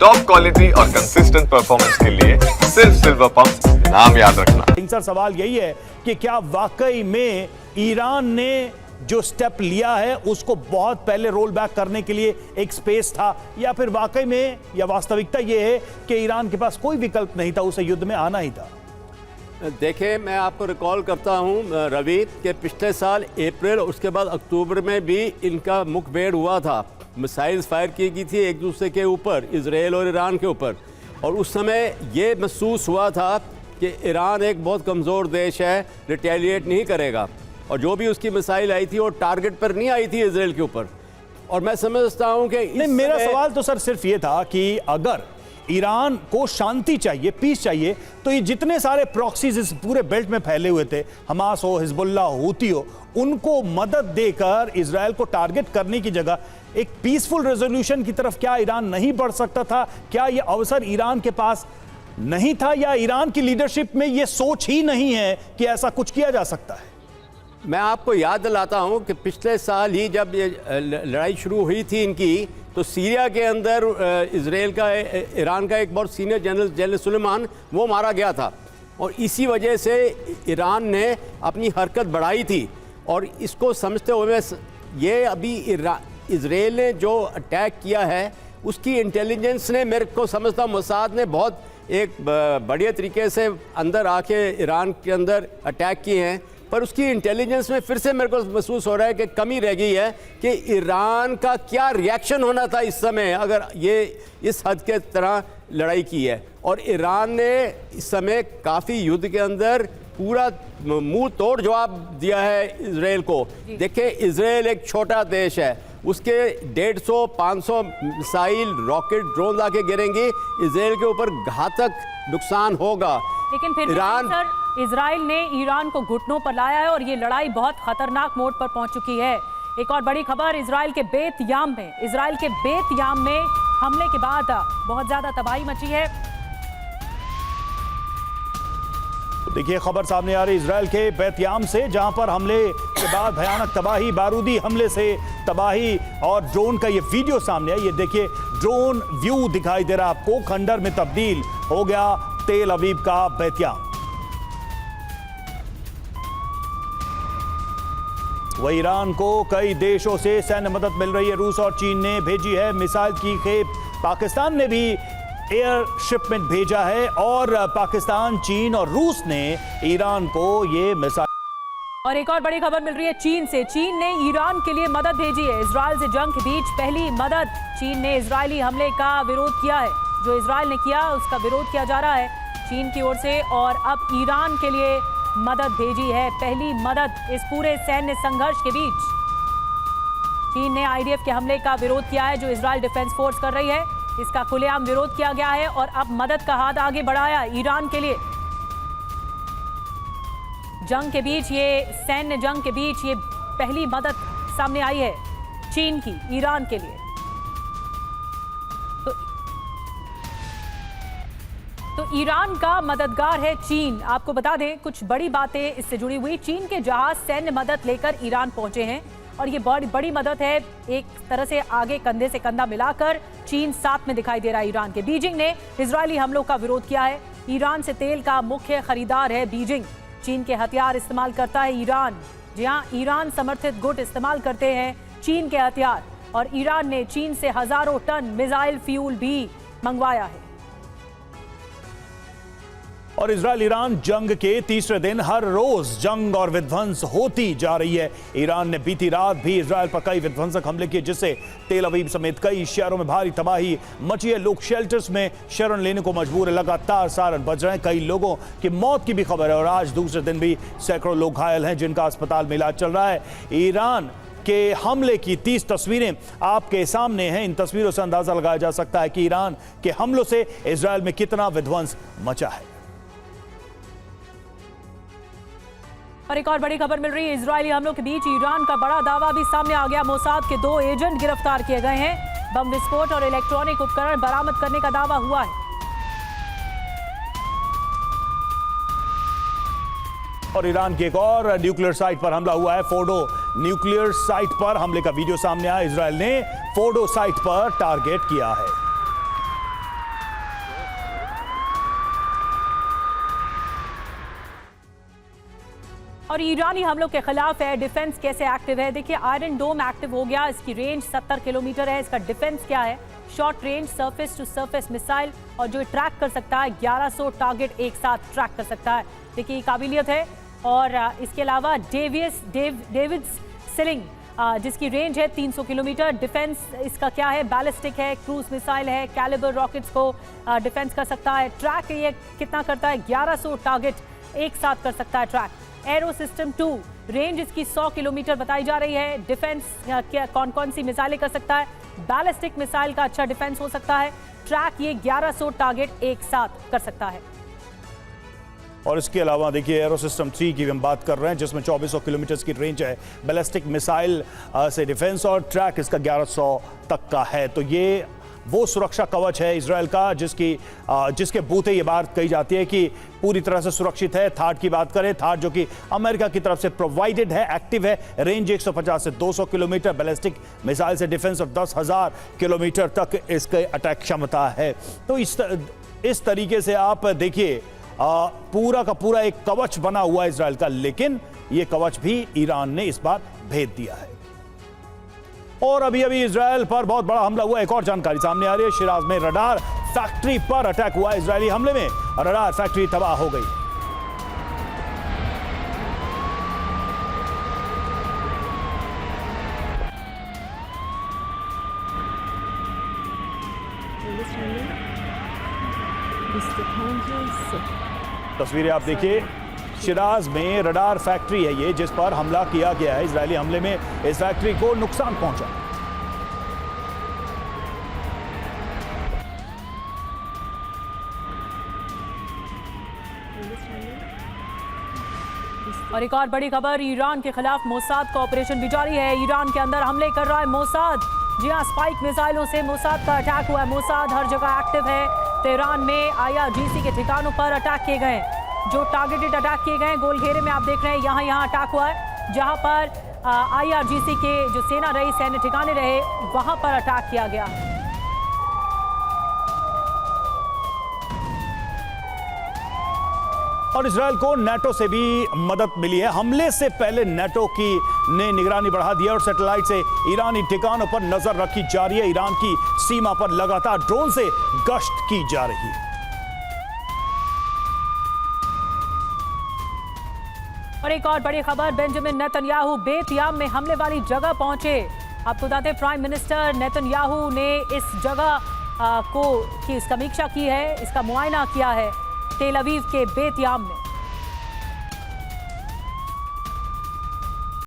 Top quality और consistent performance के लिए सिर्फ सिल्वर पंप नाम याद रखना। सर सवाल यही है कि क्या वाकई में ईरान ने जो स्टेप लिया है उसको बहुत पहले रोल बैक करने के लिए एक स्पेस था, या फिर वाकई में या वास्तविकता यह है कि ईरान के पास कोई विकल्प नहीं था, उसे युद्ध में आना ही था? देखिए, मैं आपको रिकॉल करता हूं रवि कि पिछले साल अप्रैल उसके बाद अक्टूबर में भी इनका मुठभेड़ हुआ था। मिसाइल्स फायर की गई थी एक दूसरे के ऊपर, इजराइल और ईरान के ऊपर, और उस समय ये महसूस हुआ था कि ईरान एक बहुत कमज़ोर देश है, रिटेलिएट नहीं करेगा, और जो भी उसकी मिसाइल आई थी वो टारगेट पर नहीं आई थी इजराइल के ऊपर। और मैं समझता हूं कि नहीं, मेरा सवाल तो सर सिर्फ ये था कि अगर ईरान को शांति चाहिए, पीस चाहिए, तो ये जितने सारे प्रॉक्सीज इस पूरे बेल्ट में फैले हुए थे, हमास हो, हिजबुल्लाह हो, हूती हो, उनको मदद देकर इजराइल को टारगेट करने की जगह एक पीसफुल रेजोल्यूशन की तरफ क्या ईरान नहीं बढ़ सकता था? क्या यह अवसर ईरान के पास नहीं था, या ईरान की लीडरशिप में यह सोच ही नहीं है कि ऐसा कुछ किया जा सकता है? मैं आपको याद दिलाता हूं कि पिछले साल ही जब ये लड़ाई शुरू हुई थी इनकी, तो सीरिया के अंदर ईरान का एक बहुत सीनियर जनरल सुलेमान वो मारा गया था, और इसी वजह से ईरान ने अपनी हरकत बढ़ाई थी। और इसको समझते हुए ये अभी इजराइल ने जो अटैक किया है उसकी इंटेलिजेंस ने, मेरे को समझता मोसाद ने बहुत एक बढ़िया तरीके से अंदर आके ईरान के अंदर अटैक किए हैं, पर उसकी इंटेलिजेंस में फिर से मेरे को महसूस हो रहा है कि कमी रह गई है कि ईरान का क्या रिएक्शन होना था इस समय अगर ये इस हद के तरह लड़ाई की है। और ईरान ने इस समय काफ़ी युद्ध के अंदर पूरा मुंह तोड़ जवाब दिया है इजराइल को। देखिए, इजराइल एक छोटा देश है, उसके 150-500 मिसाइल, रॉकेट, ड्रोन आके गिरेंगे, इजराइल के ऊपर घातक नुकसान होगा। लेकिन फिर सर इजराइल ने ईरान को घुटनों पर लाया है और ये लड़ाई बहुत खतरनाक मोड़ पर पहुंच चुकी है। एक और बड़ी खबर इजराइल के बेतयाम में हमले के बाद बहुत ज्यादा तबाही मची है। देखिए, खबर सामने आ रही इजराइल के बेतयाम से, जहां पर हमले के बाद भयानक तबाही, बारूदी हमले से तबाही, और ड्रोन का ये वीडियो सामने है। ये देखिए, ड्रोन व्यू दिखाई दे रहा है आपको, खंडर में तब्दील हो गया तेल अवीव का बेतयाम। वही ईरान को कई देशों से सैन्य मदद मिल रही है। रूस और चीन ने भेजी है मिसाइल की खेप, पाकिस्तान ने भी एयर शिपमेंट भेजा है, और पाकिस्तान, चीन और रूस ने ईरान को ये मिसाइल। और एक और बड़ी खबर मिल रही है चीन से। चीन ने ईरान के लिए मदद भेजी है। इजराइल से जंग के बीच पहली मदद। चीन ने इजरायली हमले का विरोध किया है, जो इजराइल ने किया उसका विरोध किया जा रहा है चीन की ओर से, और अब ईरान के लिए मदद भेजी है, पहली मदद इस पूरे सैन्य संघर्ष के बीच। चीन ने आईडीएफ के हमले का विरोध किया है जो इजराइल डिफेंस फोर्स कर रही है, इसका खुलेआम विरोध किया गया है, और अब मदद का हाथ आगे बढ़ाया ईरान के लिए। जंग के बीच, ये सैन्य जंग के बीच ये पहली मदद सामने आई है चीन की ईरान के लिए। तो ईरान का मददगार है चीन। आपको बता दें कुछ बड़ी बातें इससे जुड़ी हुई। चीन के जहाज सैन्य मदद लेकर ईरान पहुंचे हैं, और ये बड़ी मदद है। एक तरह से आगे कंधे से कंधा मिलाकर चीन साथ में दिखाई दे रहा है ईरान के। बीजिंग ने इजरायली हमलों का विरोध किया है। ईरान से तेल का मुख्य खरीदार है बीजिंग। चीन के हथियार इस्तेमाल करता है ईरान। जी हाँ, ईरान समर्थित गुट इस्तेमाल करते हैं चीन के हथियार, और ईरान ने चीन से हजारों टन मिसाइल फ्यूल भी मंगवाया है। और इजराइल ईरान जंग के तीसरे दिन हर रोज जंग और विध्वंस होती जा रही है। ईरान ने बीती रात भी इजराइल पर कई विध्वंसक हमले किए, जिससे तेल अवीव समेत कई शहरों में भारी तबाही मची है। लोग शेल्टर्स में शरण लेने को मजबूर है। लगातार सायरन बज रहे हैं। कई लोगों की मौत की भी खबर है, और आज दूसरे दिन भी सैकड़ों लोग घायल हैं जिनका अस्पताल में इलाज चल रहा है। ईरान के हमले की 30 तस्वीरें आपके सामने हैं। इन तस्वीरों से अंदाजा लगाया जा सकता है कि ईरान के हमलों से इजराइल में कितना विध्वंस मचा है। और एक और बड़ी खबर मिल रही है इजरायली हमलों के बीच ईरान का बड़ा दावा भी सामने आ गया। मोसाद के 2 एजेंट गिरफ्तार किए गए हैं। बम विस्फोट और इलेक्ट्रॉनिक उपकरण बरामद करने का दावा हुआ है। और ईरान की एक और न्यूक्लियर साइट पर हमला हुआ है। फोर्डो न्यूक्लियर साइट पर हमले का वीडियो सामने आया। इजराइल ने फोर्डो साइट पर टारगेट किया है। और ईरानी हमलों के खिलाफ एयर डिफेंस कैसे एक्टिव है? देखिए, आयरन डोम एक्टिव हो गया, इसकी रेंज 70 किलोमीटर है। इसका डिफेंस क्या है? Short range surface to surface missile, और जो ट्रैक कर सकता है 1100 टारगेट एक साथ ट्रैक कर सकता है। देखिए, काबिलियत है। और इसके अलावा डेविड्स सिलिंग, जिसकी रेंज है 300 किलोमीटर। डिफेंस इसका क्या है? बैलिस्टिक है, क्रूज मिसाइल है, कैलिबर रॉकेट्स को डिफेंस कर सकता है। ट्रैक ये कितना करता है? 1100 टारगेट एक साथ कर सकता है ट्रैक। एरो सिस्टम 2, रेंज इसकी 100 किलोमीटर बताई जा रही है। डिफेंस कौन कौन सी मिसाइलें कर सकता है? बैलिस्टिक मिसाइल का अच्छा डिफेंस हो सकता है। ट्रैक ये 1100 टारगेट एक साथ कर सकता है। और इसके अलावा देखिए, एरो सिस्टम 3 की हम बात कर रहे हैं, जिसमें 2400 किलोमीटर की रेंज है। बैलिस्टिक मिसाइल से डिफेंस, और ट्रैक इसका 1100 तक का है। तो ये वो सुरक्षा कवच है इजराइल का, जिसके बूते ये बात कही जाती है कि पूरी तरह से सुरक्षित है। थार्ड की बात करें, थार्ड जो कि अमेरिका की तरफ से प्रोवाइडेड है, एक्टिव है। रेंज 150 से 200 किलोमीटर, बैलिस्टिक मिसाइल से डिफेंस, और 10,000 किलोमीटर तक इसके अटैक क्षमता है। तो इस तरीके से आप देखिए, पूरा का पूरा एक कवच बना हुआ है इजराइल का, लेकिन यह कवच भी ईरान ने इस बार भेद दिया है। और अभी इजराइल पर बहुत बड़ा हमला हुआ। एक और जानकारी सामने आ रही है, शिराज में रडार फैक्ट्री पर अटैक हुआ। इजरायली हमले में रडार फैक्ट्री तबाह हो गई। तस्वीरें आप देखिए, शिराज में रडार फैक्ट्री है ये, जिस पर हमला किया गया है। इजरायली हमले में इस फैक्ट्री को नुकसान पहुंचा। और एक और बड़ी खबर, ईरान के खिलाफ मोसाद का ऑपरेशन भी जारी है। ईरान के अंदर हमले कर रहा है मोसाद। जी हाँ, स्पाइक मिसाइलों से मोसाद का अटैक हुआ है। मोसाद हर जगह एक्टिव है। तेहरान में IRGC के ठिकानों पर अटैक किए गए, जो टारगेटेड अटैक किए गए। गोल घेरे में आप देख रहे हैं, यहाँ अटैक हुआ है, जहाँ पर IRGC के जो सेना रही, सैन्य ठिकाने रहे, वहाँ पर अटैक किया गया। और इजराइल को नाटो से भी मदद मिली है। हमले से पहले नाटो ने निगरानी बढ़ा दी है, और सैटेलाइट से ईरानी ठिकानों पर नजर रखी जा रही है। ईरान की सीमा पर लगातार ड्रोन से गश्त की जा रही है। और एक और बड़ी खबर, बेंजामिन नेतन्याहू बेतयाम में हमले वाली जगह पहुंचे। आपको बता दें, प्राइम मिनिस्टर नेतन्याहू ने इस जगह की समीक्षा की है, इसका मुआयना किया है तेल अवीव के बेतयाम में।